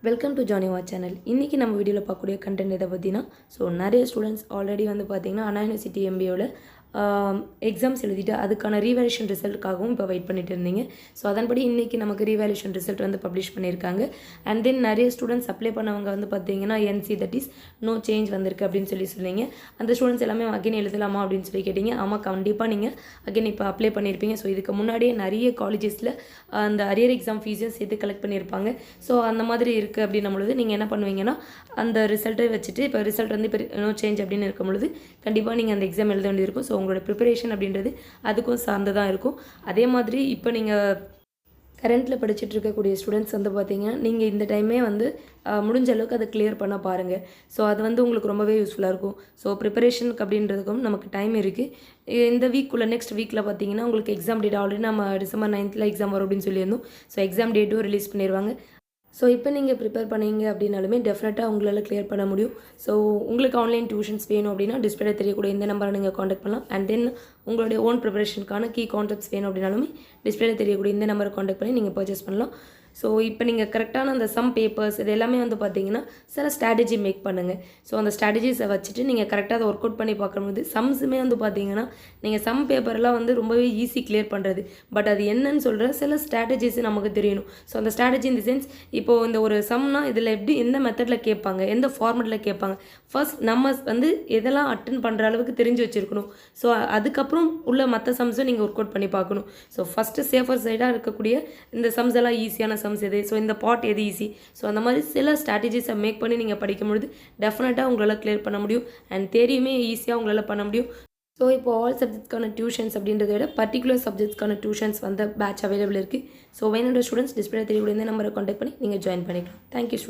Welcome to ஜானிவா channel. இன்றைக்கி நம்ம வீடியோவில் பார்க்கக்கூடிய கண்டென்ட் எதை பற்றினா, நிறைய ஸ்டூடெண்ட்ஸ் ஆல்ரெடி பார்த்திங்கன்னா அண்ணா யூனிவர்சிட்டி எம்பிஏவில் எக்ஸாம்ஸ் எழுதிட்டு அதுக்கான ரீவேல்யூஷன் ரிசல்ட்டுக்காகவும் இப்போ வெயிட் பண்ணிட்டு இருந்தீங்க. அதன்படி இன்றைக்கி நமக்கு ரீவேல்யூஷன் ரிசல்ட் பப்ளிஷ் பண்ணியிருக்காங்க. அண்ட் தென் நிறைய ஸ்டூடெண்ட்ஸ் அப்ளை பண்ணவங்க பார்த்திங்கன்னா என்சி தட் இஸ் நோ சேஞ்ச் வந்திருக்கு அப்படின்னு சொன்னீங்க. அந்த ஸ்டூடெண்ட்ஸ் எல்லாமே அகைன் எழுதலாமா அப்படின்னு கேட்டீங்க. ஆமாம், கண்டிப்பாக நீங்கள் அகைன் இப்போ அப்ளை பண்ணியிருப்பீங்க. இதுக்கு முன்னாடியே நிறைய காலேஜஸில் அந்த அரியர் எக்ஸாம் ஃபீஸையும் சேர்த்து கலெக்ட் பண்ணியிருப்பாங்க. அந்த மாதிரி இருக்குது அப்படின்னும் பொழுது நீங்கள் என்ன பண்ணுவீங்கன்னா, அந்த ரிசல்ட்டை வச்சுட்டு இப்போ ரிசல்ட் இப்போ நோ சேஞ்ச் அப்படின்னு இருக்கும் பொழுது கண்டிப்பாக நீங்கள் அந்த எக்ஸாம் எழுத வேண்டியிருக்கும். உங்களோட ப்ரிப்பரேஷன் அப்படின்றது அதுக்கும் சார்ந்ததாக இருக்கும். அதே மாதிரி இப்போ நீங்கள் கரண்ட்டில் படிச்சுட்டு இருக்கக்கூடிய ஸ்டூடெண்ட்ஸ் பார்த்தீங்கன்னா, நீங்கள் இந்த டைமே முடிஞ்ச அளவுக்கு அதை கிளியர் பண்ண பாருங்கள். அது உங்களுக்கு ரொம்பவே யூஸ்ஃபுல்லாக இருக்கும். ப்ரிப்பரேஷனுக்கு அப்படின்றதுக்கும் நமக்கு டைம் இருக்குது. இந்த வீக்குள்ளே நெக்ஸ்ட் வீக்கில் பார்த்தீங்கன்னா உங்களுக்கு எக்ஸாம் டேட் ஆல்ரெடி நம்ம டிசம்பர் 9th எக்ஸாம் வரும் அப்படின்னு சொல்லியிருந்தோம். எக்ஸாம் டேட்டும் ரிலீஸ் பண்ணிடுவாங்க. இப்போ நீங்கள் ப்ரிப்பேர் பண்ணீங்க அப்படின்னாலுமே டெஃபினட்டாக உங்களால் கிளியர் பண்ண முடியும். உங்களுக்கு ஆன்லைன் டியூஷன்ஸ் வேணும் அப்படின்னா டிஸ்பிளே தெரியக்கூடிய இந்த நம்பரை நீங்கள் காண்டாக்ட் பண்ணலாம். அண்ட் தென் உங்களுடைய ஓன் ப்ரிப்பரேஷனுக்கான கீ கான்செப்ட்ஸ் வேணும் அப்படின்னாலுமே டிஸ்பிளே தெரியக்கூடிய இந்த நம்பரை காண்டாக்ட் பண்ணி நீங்கள் பர்ச்சேஸ் பண்ணலாம். இப்போ நீங்கள் கரெக்டான அந்த சம் பேப்பர்ஸ் இது எல்லாமே பார்த்தீங்கன்னா சில ஸ்ட்ராட்டஜி மேக் பண்ணுங்கள். அந்த ஸ்ட்ராட்டஜிஸை வச்சுட்டு நீங்கள் கரெக்டாக அதை ஒர்க் அவுட் பண்ணி பார்க்கும்போது சம்ஸுமே பார்த்தீங்கன்னா நீங்கள் சம் பேப்பர்லாம் ரொம்பவே ஈஸி கிளியர் பண்ணுறது. பட் அது என்னன்னு சொல்கிற சில ஸ்ட்ராட்டஜிஸ் நமக்கு தெரியணும். அந்த ஸ்ட்ராட்டஜி இந்த சென்ஸ் இப்போது இந்த ஒரு சம்னா இதில் எப்படி எந்த மெத்தடில் கேட்பாங்க, எந்த ஃபார்மெட்டில் கேட்பாங்க, ஃபர்ஸ்ட் நம்ம எதெல்லாம் அட்டன் பண்ணுற அளவுக்கு தெரிஞ்சு வச்சுருக்கணும். அதுக்கப்புறம் உள்ள மற்ற சம்ஸும் நீங்கள் ஒர்க் அவுட் பண்ணி பார்க்கணும். ஃபஸ்ட்டு சேஃபர் சைடாக இருக்கக்கூடிய இந்த சம்ஸ் எல்லாம் ஈஸியான சம்ஸ் எது, இந்த பார்ட் எது ஈஸி, அந்த மாதிரி சில ஸ்ட்ராட்டஜிஸை மேக் பண்ணி நீங்கள் படிக்கும்பொழுது டெஃபினட்டாக உங்களால் கிளியர் பண்ண முடியும். அண்ட் தேரியுமே ஈஸியாக உங்களால் பண்ண முடியும். இப்போ ஆல் சப்ஜெக்ட்ஸ்க்கான டியூஷன்ஸ் அப்படின்றத விட பர்டிகுலர் சப்ஜெக்ட்ஸ்க்கான டியூஷன்ஸ் பேட்ச் அவைலபிள் இருக்குது. வேணுன்ற ஸ்டூடெண்ட்ஸ் டிஸ்பிளே தெரியக்கூடிய இந்த நம்பரை காண்டாக்ட் பண்ணி நீங்கள் ஜாயின் பண்ணிக்கலாம். Thank you student.